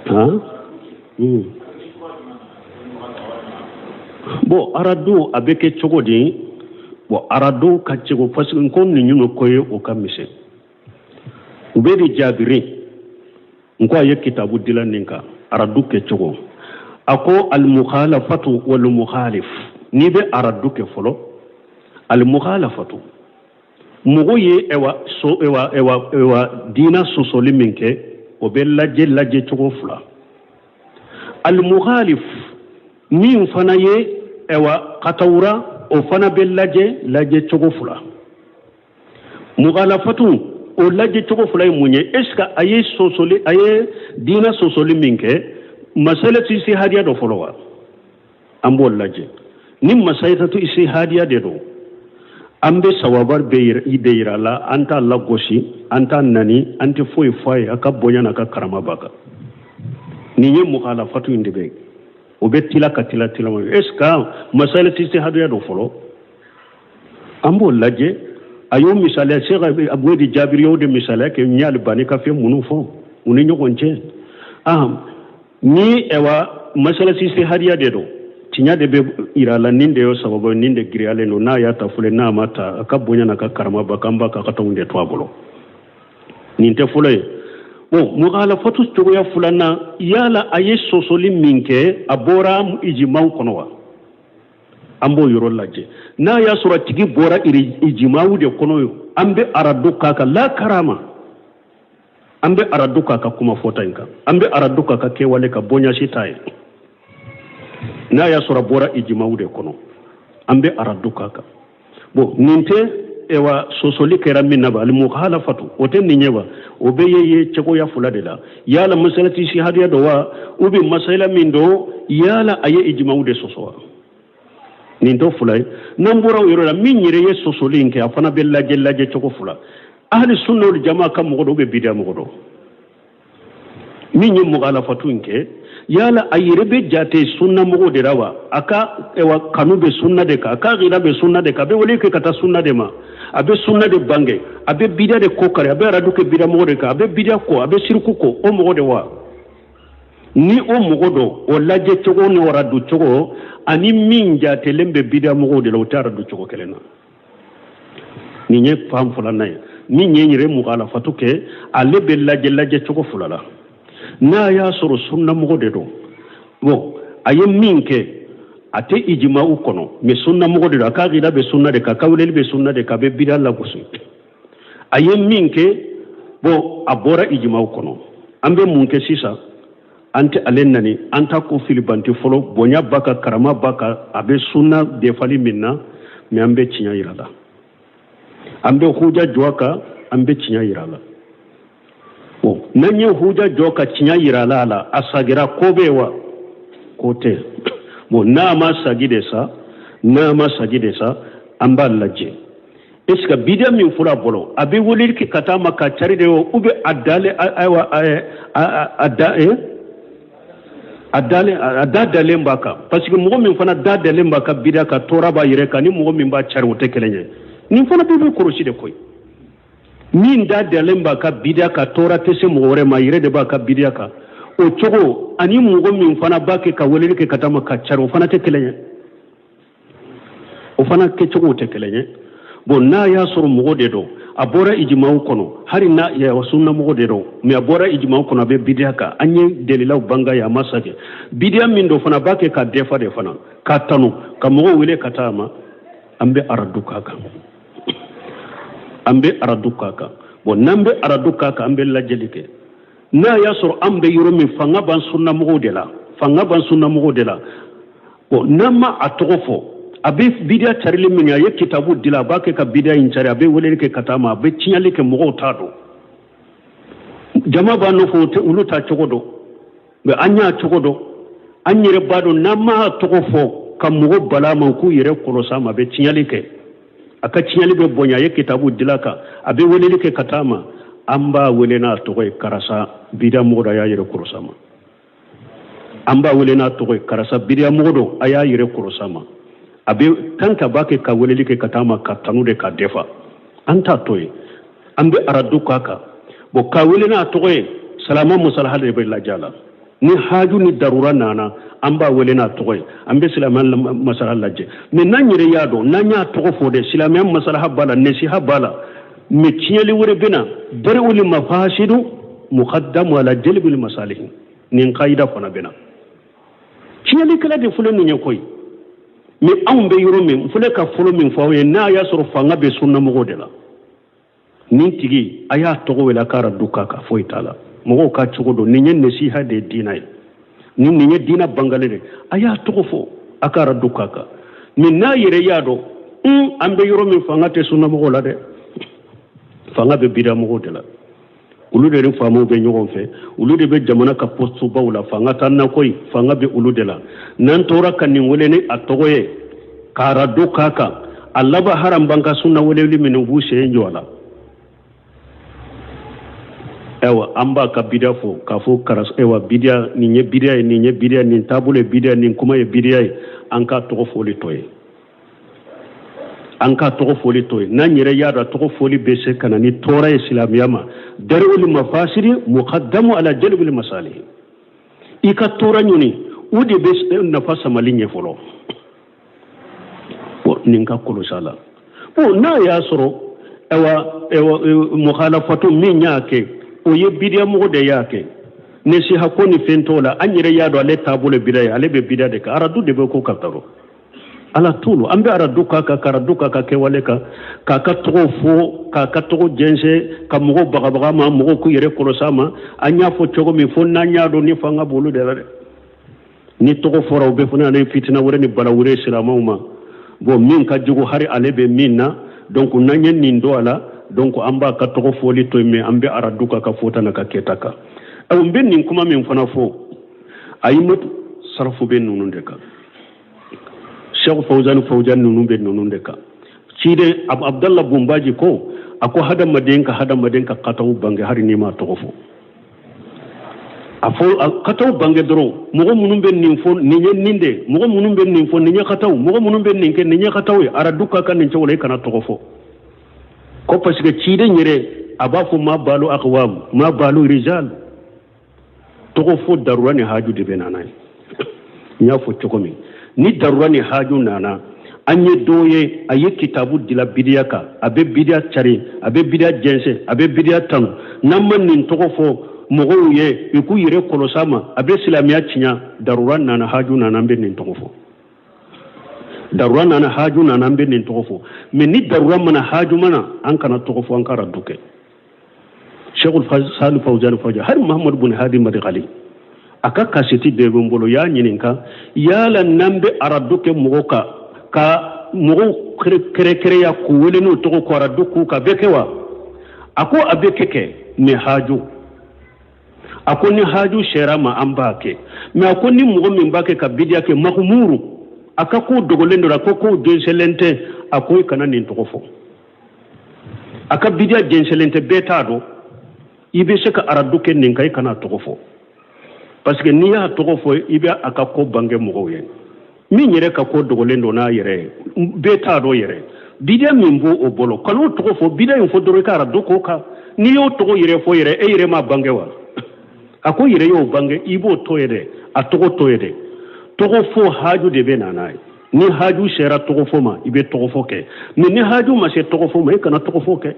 Hein? Bon, arado avec Chogodi, bon, arado Kachigo, parce qu'on n'y nous koye au kamise. Ubedi Jabiri, nkwa ye kitabu dilaninka, arado Kechogo. Ako al-mukhalafatu wal-mukhalif. Nibe arado ke folo, al-mukhalafatu. Mugoye ewa dina sosoli minke, obe laje chogo fula. Al-mukhalif, min fana ye ewa katawura o fana be laje chogo fula. Mukhalafatu o laje chogo fula munye eska aye sosoli aye dina sosoli minke masala tu isi hadiya do folowa ambo laje ni masayta tu isi hadiya de do ambe sawabar beira la anta lagoshi anta nani anti foi aka boyana ka karama baka ni ye mukhalafatu indibe o be tilaka tilama eska masala tu isi hadiya do folo ambo laje ayo misale Cheikh Abouedi Jabir yo de misale ke nyaal bani ka fe munu fo uni nyogonche ni ewa masala sisi hadiya de do tinya de be irala ninde yo sababu ninde griale no na ya tafule na mata akabonya na ka karama bakamba ka katonde twabolo ninte fule bo mukhalafatu to ya fulana yala aye sosoli minke abora ijimau konowa ambo yoro laje na ya sura tigi bora ijimau de konoyo ambe araduka ka la karama ambe araduka ka kuma fotanka ambe araduka ka kewale ka bonya shitaye na ya sura bora ijimau de kono ambe araduka ka bo ninte ewa sosoli kera minna ba al mukhalafatu oten ninyewa obeye chego ya fulade la yala masalati shi hadiya do wa ubi masala min do yala aye ijimau de sosowa ninto fulay nambura yoro la minyire ye sosoli nke afana bella laje chego fula ahli sunna wal jamaa kam mogodo be bidia mogodo minyi mukhalafatu nke yala ayire be jate sunna mogode rawa aka ewa kanube sunna de ka aka gira be sunna de ka be wole ke kata sunna de ma abe sunna de bange abe bidia de kokare abe raduke bidia mogode ka abe bidia ko abe shirku ko o mogode wa ni o mogodo o laje chogo ni waradu chogo ani min jate lembe bidia mogode la utara du chogo kelena ni nye fam fulana ni nyenyire mukhalafatu ke ale be laje chogo fulala na ya soro sunna mogode do bo aye minke ate ijima ukono me sunna mogode do aka gida be sunna de ka kawlel be sunna de ka be bidalla gusu aye minke bo abora ijima ukono ambe munke sisa ante alennani anta ko filibanti folo bonya baka karama baka abe sunna de fali minna me ambe cinya irala ambe huja joaka ambe cinya irala o nanye huja joka cinya irala ala asagira kobewa kote bo nama sagide sa amba laje eska bidia min fura bolo abe wolir ki katama ka charide o ube adale aywa adale mbaka parce que mo min fana dadale mbaka bidia ka toraba yire ka ni mo min ba chari wote kelenye ni fana be koroshi de koy min dadale mbaka bidia ka tora tese mo wore ma yire de baka bidia ka o chogo ani mo min fana bake ka wolir ki katama ka chari o fana te kelenye o fana ke chogo te kelenye bon na ya soro mo de do abora ijma'u kono hari na ya sunna mo de do mi abora ijma'u kono be bidia ka anye delilaw banga ya masake bidia min do fana bake ka defa de fana ka tanu ka mo wele katama ambe araduka ka bon nambe araduka ka ambe lajelike na ya soro ambe yoro mi fanga ban sunna mo de la bon nama atofo abe bidia charili min ya kitabu dila bake ka bidia inchari abe wele ke katama abe chinyali ke mo tado jama ba no fo te uluta chogodo be anya chogodo anyire bado nama tokofo kam mo bala man ku yire kolosa ma be chinyali ke aka chinyali be bonya ye kitabu dila ka abe wele ke katama amba wele na tokoy karasa bidia mo da ya yire kolosa ma amba wele na tokoy karasa bidia mo do aya yire kolosa ma abe tanka bake ka weleli ke katama ka tanude ka defa anta toy ambe araduka ka bo ka welena toy salama musal hade be la jala ni haju ni darura nana amba wele na togoy ambe silaman masala lajje mais nanyere yado nanya togo fode silaman masala habala nesi habala me tieli wure bina dare uli mafasidu muqaddam ala jalbil masalih nin qaida fona bina tieli kala de fulen nyen koy mais ambe yoro min fule ka folo min fawe na ya soro fanga be sunna mo godela nin tigi aya togo wela kara dukaka fo itala mo ka chugodo ninyen nesiha de dinay ni ninye dina bangalere aya togo fo akara dukaka min na yere yado ambe yoro min fanga te sunna mo gola de fanga be bida mo godela ulu de famo be nyogon fe ulu de be jamana ka postu bawla fanga tan na koy fanga be ulu de la nan tora kan ni wole ni atogoye kara dukaka Allah ba haram banka sunna wole li min bu she njola ewa amba ka bida fo ka fo karas ewa bidia ni nye bidia ni tabule bidia ni kuma ye bidia anka togo foli toye na nyere yada togo foli bese kana ni tora islamiyama darul mafasiri muqaddamu ala jalbil masalih ika tora nyuni udi bese na fasa malinye folo ninka kolo sala na ya soro ewa mukhalafatu min yake o ye bidia mo de yake ne si hakoni fentola anyire yado ale tabule bidaya ale be bidia de ka aradu de be ko kataro ala tulu ambe aradu ka karaduka ka kewale ka trofo ka to jense ka mo baga ma mo ko yere kolosama anya fo chogo mi fo nanya do ni fanga bolu de ni to ko foro be fona ne fitina wore ni bala wure silamuma bo min ka jugo hari ale be minna donc nanyen ni ndo ala donc amba ka togo foli to me ambe araduka ka fota na ka ketaka aw ben nin kuma min fana fo ayimut sarfu ben nunun de ka Sheikh Fawzan nunun ben nunun de ka cide Abdallah Bumbaji ko ako hada madenka kataw bange hari ni ma togo fo afo kataw bange dro mo munun ben nin fo ni ninde mo munun ben nin fo ni kataw mo munun ben nin ken ni kataw araduka kan ni chawle kana togo fo ko parce que ci de ñere abafu ma balu aqwam ma balu rijal to ko fo darurani haju de benana nya fo chokomi ni darurani haju nana anye doye aye kitabu dila bidiyaka abe bidiya chari abe bidiya jense abe bidiya tanu namman nin to ko fo mogo ye iku yire kolosama abe islamiya cinya daruran nana haju nana be nin to ko fo darura nana haju nana be nin togofo mais ni darura mana haju mana an kana togofo an kara duke Sheikhul Salih Fawzan har Muhammad bin Hadi Madghali aka kaseti de bombolo ya nyininka yala nambe araduke mogoka ka mogo kere ya ku wele no togo ko araduku ka bekewa ako abekeke me haju ako ni haju sherama ambake me ako ni mogo min bake ka bidia ke mahmuru aka ko dogolendo la ko denselente akoy kana nin togofo aka bidia denselente betado ibe seka araduke nin kay kana togofo parce que ni ya togofo ibe aka ko bange mogoye mi nyere ka ko dogolendo na yere betado yere bidia mimbo obolo kalo togofo bidia info doro ka araduko ka ni yo togo yere fo yere e yere ma bange wa ako yere yo bange ibo toyede atogo toyede togo fo haju de benana ni haju shera togo fo ma ibe togo fo ke ni haju ma se togo fo ma e kana togo fo ke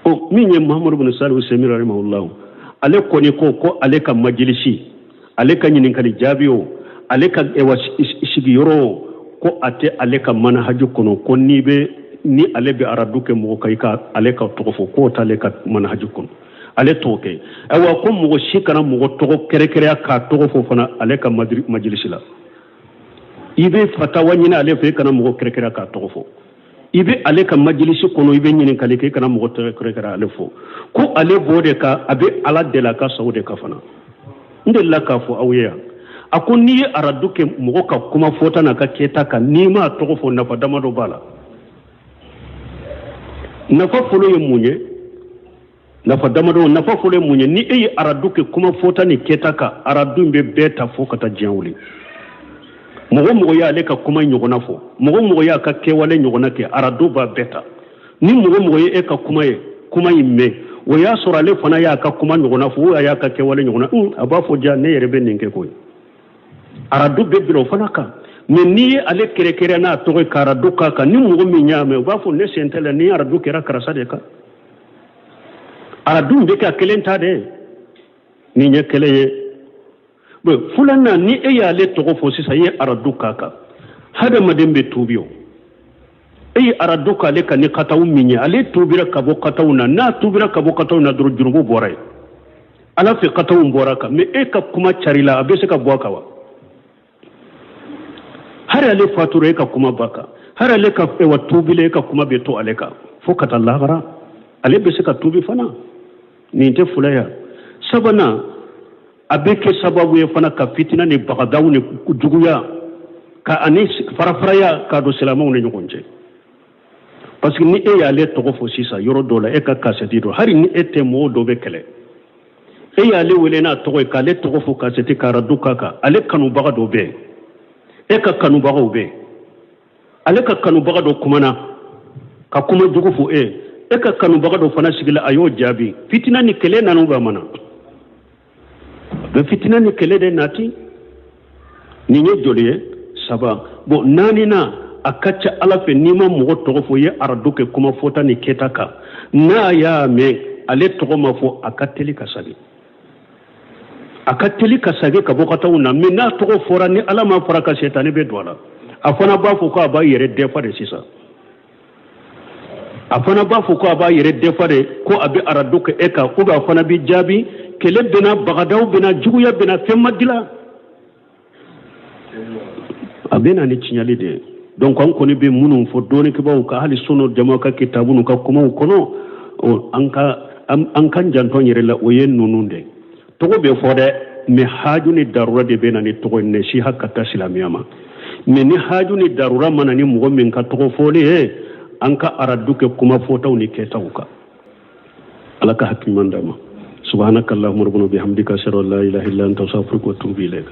o minye Muhammad ibn Salih Usaimi rahimahullah ale koni ko ale ka majlisi ale ka nyinin kali jabiyo ale ka ewa sigiyoro ko ate ale ka manhaju kono ko ni ale be araduke mo kay ka ale ka togo fo ko ta ale ka manhaju kono ale toke awa ko mo shikana mo togo kere ka togo fo fana ale ka majlisi la ibe fatawa nyina ale fe kana mo kere ka togo fo ibe ale ka majlisi kono ibe nyini kale ke kana mo kere ale fo ko ale bode ka abe ala de la ka saude ka fana ndella ka fo awya ako ni araduke mo ka kuma fota na ka keta ka ni ma togo fo na fadama do bala na fa folo ye munye nafa damado nafa fole munye ni e araduke kuma fota ni ketaka aradumbe beta fo kata janwuli mogo ya leka kuma nyogona fo mogo ya ka kewale nyogona ke araduba beta ni mogo ye ka kuma imme o y'a sɔrɔ ale fana y'a ka kuma ɲɔgɔnna fɔ a y'a ka kɛwale ɲɔgɔnna a b'a fɔ ja ne yɛrɛ bɛ nin kɛ koyi aradu bɛ bila o fana kan mais n'i ye ale kɛrɛkɛrɛ n'a tɔgɔ ye ka aradu k'a kan ni mɔgɔ min y'a mɛn u b'a fɔ ne sen tɛ la ni aradu kɛra karisa de kan aradu bɛ ka kelen ta dɛ nin ye kelen ye filanan ni e y'ale tɔgɔ fɔ sisan i ye aradu k'a kan hadamaden bɛ tuubi o e ye aradu k'ale kan ni kataw min ye ale tuubira ka bɔ kataw na n'a tuubira ka bɔ kataw na dɔrɔn jurumu bɔra yen ala fɛ kataw bɔra kan mais e ka kuma carila a bɛ se ka bɔ a kan wa hari ale fatura e ka kuma ba kan hari ale ka wa tuubile e ka kuma bɛ to ale kan fo ka taa lahara ale bɛ se ka tuubi fana nin tɛ fula ya sabanan a bɛ kɛ sababu ye fana ka fitina ni bagadaw ni juguya ka ani farafaraya k'a don silamɛw ni ɲɔgɔn cɛ parce que ni e y'ale tɔgɔ fɔ sisan yɔrɔ dɔ la e ka kasɛti dɔ hali ni e tɛ mɔgɔw dɔ bɛ kɛlɛ e y'ale wele n'a tɔgɔ ye k'ale tɔgɔ fɔ kasɛti ka aradu k'a kan ale kanubaga dɔ bɛ yen e ka kanubagaw bɛ yen ale ka kanubaga dɔ kumana ka kuma jugu fɔ e ka kanubaga dɔ fana sigila a y'o jaabi fitina ni kɛlɛ nanu b'a mana bɛ fitina ni kɛlɛ de nati nin ye joli ye saba bon naaninan a ka ca ala fɛ n'i ma mɔgɔ tɔgɔ fɔ i ye aradu kɛ kuma fɔta ni kɛta kan n'a y'a mɛn ale tɔgɔ ma fɔ a ka teli ka sagi a ka teli ka sagi ka bɔ ka taa na mais n'a tɔgɔ fɔra ni ala ma fara ka setani bɛ don a la a fana b'a fɔ ko a b'a yɛrɛ dɛfa de sisan a fana b'a fɔ ko a b'a yɛrɛ dɛfa de ko a bɛ aradu kɛ e kan ou bien a fana bɛ jaabi kɛlɛ bɛna bagadaw bɛna juguya bɛna fɛn ma dilan a bɛ na ni tiɲɛli de ye donc an kɔni bɛ minnu fɔ dɔɔninkɛbaw ka hali sɔnɔ jama ka kitabu n'u ka kumaw kɔnɔ an ka janto yɛrɛ la o ye ninnu de tɔgɔ bɛ fɔ dɛ mais haju ni darura de bɛ na ni tɔgɔ in si ka taa silamɛya ma mais ni haju ni darura mana ni mɔgɔ min ka tɔgɔ fɔli ye an ka aradu kɛ kuma fɔtaw ni kɛtaw kan ala ka hakiliman d'a ma subhanakallahumma rabbana bihamdika ashhadu an la ilaha illa anta astaghfiruka wa atubu ilayk